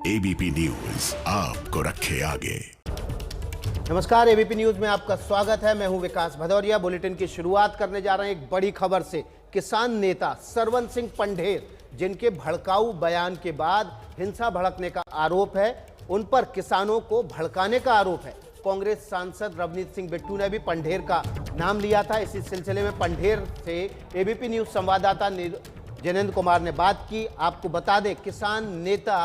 ABP news आपको रखे आगे। नमस्कार, एबीपी न्यूज में आपका स्वागत है। मैं हूं विकास भदौरिया। बुलेटिन की शुरुआत करने जा रहे हैं एक बड़ी खबर से। किसान नेता सरवन सिंह पंढेर, जिनके भड़काऊ बयान के बाद हिंसा भड़कने का आरोप है, उन पर किसानों को भड़काने का आरोप है। कांग्रेस सांसद रवनीत सिंह बिट्टू ने भी पंढेर का नाम लिया था। इसी सिलसिले में पंढेर से एबीपी न्यूज संवाददाता जिनेंद्र कुमार ने बात की। आपको बता दें, किसान नेता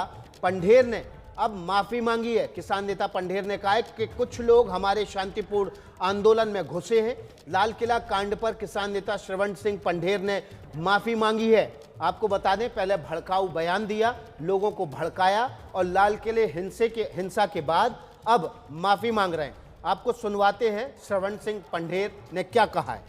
पंढेर ने अब माफी मांगी है। किसान नेता पंढेर ने कहा है कि कुछ लोग हमारे शांतिपूर्ण आंदोलन में घुसे हैं। लाल किला कांड पर किसान नेता सरवन सिंह पंढेर ने माफी मांगी है। आपको बता दें, पहले भड़काऊ बयान दिया, लोगों को भड़काया और लाल किले हिंसा के बाद अब माफी मांग रहे हैं। आपको सुनवाते हैं सरवन सिंह पंढेर ने क्या कहा है।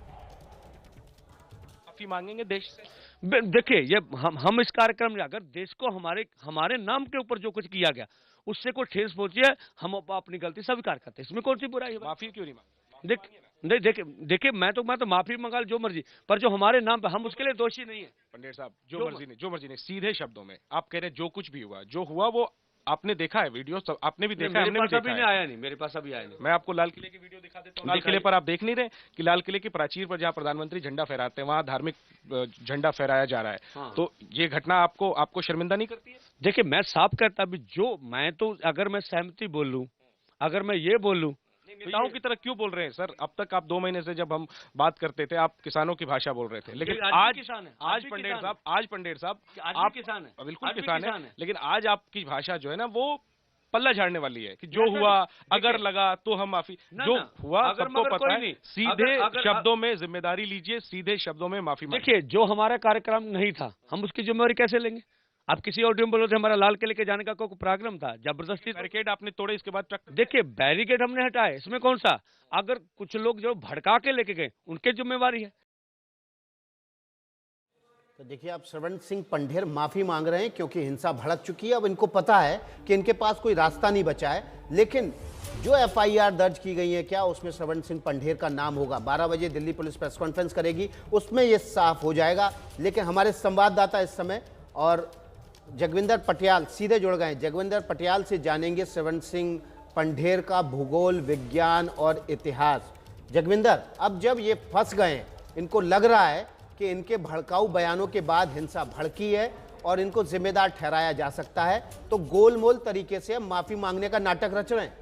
माफी मांगेंगे देश से। देखिए, ये हम इस कार्यक्रम में अगर देश को हमारे नाम के ऊपर जो कुछ किया गया उससे कोई ठेस पहुंची है, हम अपनी गलती स्वीकार करते हैं। इसमें कौन सी बुराई है? माफी क्यों नहीं मांगी? देखिए, मैं तो माफी मंगा जो मर्जी, पर जो हमारे नाम पे, हम उसके लिए दोषी नहीं है। पंढेर साहब, जो मर्जी नहीं, सीधे शब्दों में आप कह रहे हैं जो कुछ भी हुआ, जो हुआ वो आपने देखा है, वीडियो सब आपने भी देखा है, हमने भी देखा है। आया नहीं, मेरे पास अभी आया नहीं। मैं आपको लाल किले की वीडियो दिखा देता हूँ। लाल किले पर आप देख नहीं रहे कि लाल किले की प्राचीर पर जहाँ प्रधानमंत्री झंडा फहराते हैं, वहाँ धार्मिक झंडा फहराया जा रहा है। हाँ। तो ये घटना आपको शर्मिंदा नहीं करती है? देखिए, मैं साफ कहता भी, मैं तो अगर मैं सहमति बोल लूं, अगर मैं ये बोल लूं, नेताओं की तरह क्यों बोल रहे हैं सर? अब तक आप 2 महीने से जब हम बात करते थे, आप किसानों की भाषा बोल रहे थे, लेकिन आज किसान है, आज पंढेर साहब आप किसान है, बिल्कुल किसान है, लेकिन आज आपकी भाषा जो है ना, वो पल्ला झाड़ने वाली है कि जो हुआ, अगर लगा तो हम माफी, जो हुआ सबको पता है। सीधे शब्दों में जिम्मेदारी लीजिए, सीधे शब्दों में माफी मांगिए। देखिए, जो हमारा कार्यक्रम नहीं था, हम उसकी जिम्मेवारी कैसे लेंगे? आप किसी ऑडियो में बोल रहे थे हमारा लाल किले के जाने का कोई प्रोग्राम था, जबरदस्ती बैरिकेड आपने तोड़े, इसके बाद देखिए, बैरिकेड हमने हटाए, इसमें कौन सा? अगर कुछ लोग जो भड़का के लेके गए, उनकी जिम्मेवारी है। तो देखिए, आप सरवन सिंह पंढेर माफी मांग रहे हैं क्योंकि हिंसा भड़क चुकी है। अब इनको पता है कि इनके पास कोई रास्ता नहीं बचा है। लेकिन जो एफआईआर दर्ज की गई है, क्या उसमें सरवन सिंह पंढेर का नाम होगा? 12 बजे दिल्ली पुलिस प्रेस कॉन्फ्रेंस करेगी, उसमें यह साफ हो जाएगा। लेकिन हमारे संवाददाता इस समय और जगविंदर पटियाल सीधे जुड़ गए। जगविंदर पटियाल से जानेंगे सरवन सिंह पंढेर का भूगोल, विज्ञान और इतिहास। जगविंदर, अब जब ये फंस गए, इनको लग रहा है कि इनके भड़काऊ बयानों के बाद हिंसा भड़की है और इनको जिम्मेदार ठहराया जा सकता है, तो गोलमोल तरीके से माफी मांगने का नाटक रच रहे हैं।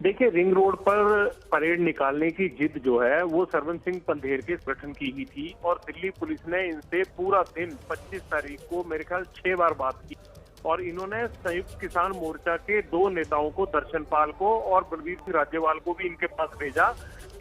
देखिए, रिंग रोड पर परेड निकालने की जिद जो है वो सरवन सिंह पंढेर के संगठन की ही थी और दिल्ली पुलिस ने इनसे पूरा दिन 25 तारीख को मेरे ख्याल 6 बार बात की और इन्होंने संयुक्त किसान मोर्चा के 2 नेताओं को, दर्शनपाल को और बलवीर सिंह राज्यवाल को भी इनके पास भेजा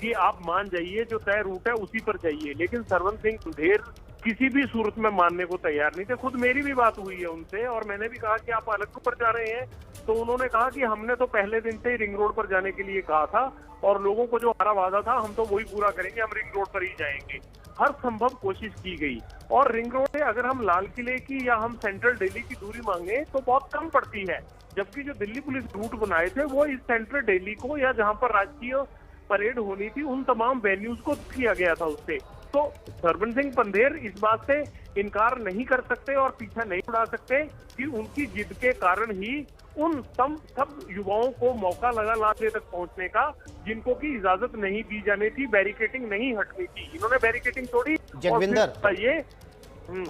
कि आप मान जाइए, जो तय रूट है उसी पर जाइए। लेकिन सरवन सिंह पंढेर किसी भी सूरत में मानने को तैयार नहीं थे। खुद मेरी भी बात हुई है उनसे और मैंने भी कहा कि आप अलग पर जा रहे हैं, तो उन्होंने कहा कि हमने तो पहले दिन से ही रिंग रोड पर जाने के लिए कहा था और लोगों को जो हमारा वादा था हम तो वही पूरा करेंगे, हम रिंग रोड पर ही जाएंगे। हर संभव कोशिश की गई और रिंग रोड से अगर हम लाल किले की या हम सेंट्रल दिल्ली की दूरी मांगे तो बहुत कम पड़ती है, जबकि जो दिल्ली पुलिस रूट बनाए थे वो इस सेंट्रल दिल्ली को या जहाँ पर राजकीय परेड होनी थी उन तमाम वेन्यूज को किया गया था उससे। तो सरवन सिंह पंढेर इस बात से इनकार नहीं कर सकते और पीछा नहीं उड़ा सकते कि उनकी जिद के कारण ही उन सब युवाओं को मौका लगा लाते तक पहुंचने का, जिनको की इजाजत नहीं दी जानी थी, बैरिकेटिंग नहीं हटनी थी। इन्होंने बैरिकेटिंग तोड़ी। जगविंदर, ये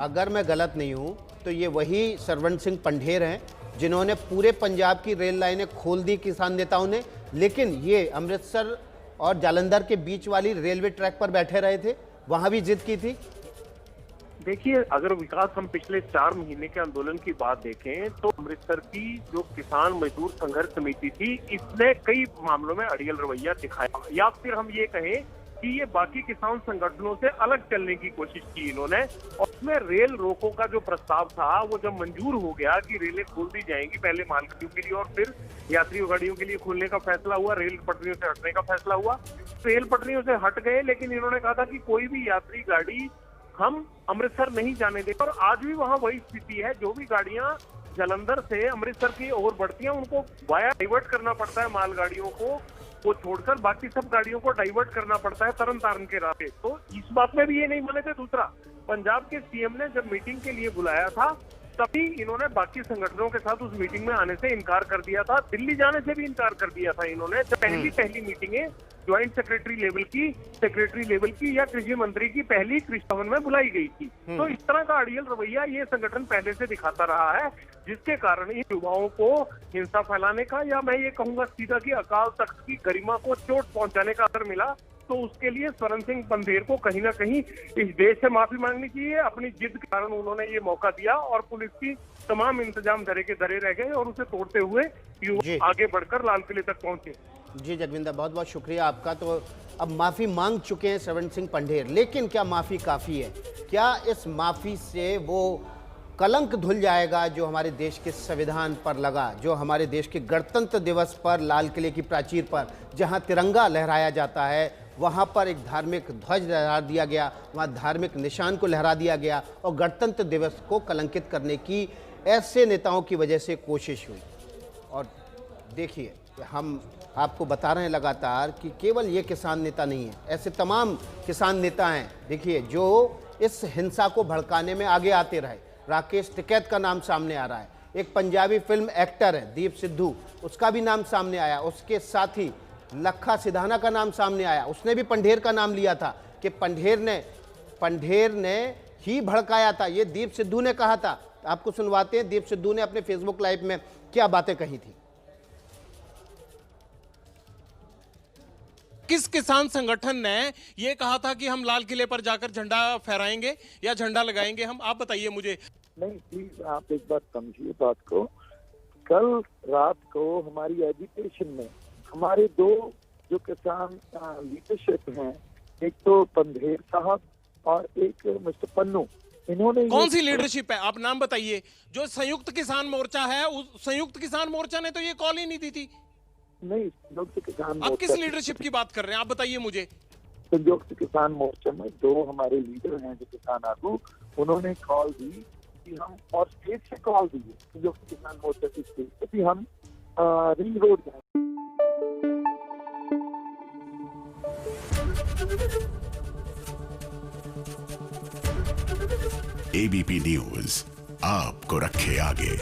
अगर मैं गलत नहीं हूं तो ये वही सरवन सिंह पंढेर हैं जिन्होंने पूरे पंजाब की रेल लाइनें खोल दी किसान नेताओं ने, लेकिन ये अमृतसर और जालंधर के बीच वाली रेलवे ट्रैक पर बैठे रहे थे, वहां भी जिद की थी। देखिए, अगर विकास हम पिछले 4 महीने के आंदोलन की बात देखें तो अमृतसर की जो किसान मजदूर संघर्ष समिति थी, इसने कई मामलों में अड़ियल रवैया दिखाया, या फिर हम ये कहें कि ये बाकी किसान संगठनों से अलग चलने की कोशिश की इन्होंने। और उसमें रेल रोको का जो प्रस्ताव था वो जब मंजूर हो गया कि रेलें खोल दी जाएंगी, पहले मालगाड़ियों के लिए और फिर यात्री गाड़ियों के लिए खोलने का फैसला हुआ, रेल पटरियों से हटने का फैसला हुआ। रेल पटरियों से हट गए, लेकिन इन्होंने कहा था कि कोई भी यात्री गाड़ी हम अमृतसर नहीं जाने देंगे। और आज भी वहाँ वही स्थिति है, जो भी गाड़ियां जालंधर से अमृतसर की ओर बढ़ती हैं उनको वाया डाइवर्ट करना पड़ता है, मालगाड़ियों को छोड़कर बाकी सब गाड़ियों को डाइवर्ट करना पड़ता है तरन तारण के रास्ते। तो इस बात में भी ये नहीं माने थे। दूसरा, पंजाब के सीएम ने जब मीटिंग के लिए बुलाया था तभी इन्होंने बाकी संगठनों के साथ उस मीटिंग में आने से इनकार कर दिया था, दिल्ली जाने से भी इनकार कर दिया था इन्होंने। जब पहली मीटिंगें ज्वाइंट सेक्रेटरी लेवल की या कृषि मंत्री की पहली कृषि भवन में बुलाई गई थी। तो इस तरह का अड़ियल रवैया ये संगठन पहले से दिखाता रहा है, जिसके कारण इन युवाओं को हिंसा फैलाने का, या मैं ये कहूंगा सीधा कि अकाल तख्त की गरिमा को चोट पहुंचाने का असर मिला। तो उसके लिए स्वरण सिंह पंधेर को कहीं ना कहीं इस देश से माफी मांगनी चाहिए। अपनी जिद के कारण उन्होंने ये मौका दिया और पुलिस की तमाम इंतजाम धरे के धरे रह गए और उसे तोड़ते हुए युवा आगे बढ़कर लाल किले तक पहुंचे। जी जगविंदर, बहुत बहुत शुक्रिया आपका। तो अब माफी मांग चुके हैं स्वरण सिंह पंधेर, लेकिन क्या माफी काफी है? क्या इस माफी से वो कलंक धुल जाएगा जो हमारे देश के संविधान पर लगा, जो हमारे देश के गणतंत्र दिवस पर लाल किले की प्राचीर पर जहां तिरंगा लहराया जाता है, वहां पर एक धार्मिक ध्वज लहरा दिया गया, वहां धार्मिक निशान को लहरा दिया गया और गणतंत्र दिवस को कलंकित करने की ऐसे नेताओं की वजह से कोशिश हुई। और देखिए, हम आपको बता रहे हैं लगातार कि केवल ये किसान नेता नहीं है, ऐसे तमाम किसान नेता हैं देखिए जो इस हिंसा को भड़काने में आगे आते रहे। राकेश टिकैत का नाम सामने आ रहा है, एक पंजाबी फिल्म एक्टर है दीप सिद्धू, उसका भी नाम सामने आया। उसके साथ ही लखा सिधाना का नाम सामने आया, उसने भी पंधेर का नाम लिया था कि पंधेर ने ही भड़काया था, ये दीप सिद्धू ने कहा था। आपको सुनवाते हैं दीप सिद्धू ने अपने फेसबुक लाइव में क्या बातें कही थी। किस किसान संगठन ने ये कहा था कि हम लाल किले पर जाकर झंडा फहराएंगे या झंडा लगाएंगे? हम आप बताइए मुझे। नहीं, प्लीज आप एक बात समझिए बात को। कल रात को हमारी एजुकेशन में हमारे दो जो किसान लीडरशिप हैं, एक तो पंधेर साहब और एक मिस्टर पन्नू, इन्होंने कौन सी लीडरशिप है आप नाम बताइए? जो संयुक्त किसान मोर्चा है, उस संयुक्त किसान मोर्चा ने तो ये कॉल ही नहीं दी थी। नहीं, संयुक्त किसान आप किस लीडरशिप की बात कर रहे हैं? आप बताइए मुझे। संयुक्त किसान मोर्चा में दो हमारे लीडर हैं जो किसान आगू, उन्होंने कॉल दी कि हम, और स्टेज से कॉल दी संयुक्त किसान मोर्चा की स्टेज पे कि हम रिंग रोड जाएं। एबीपी न्यूज आपको रखे आगे।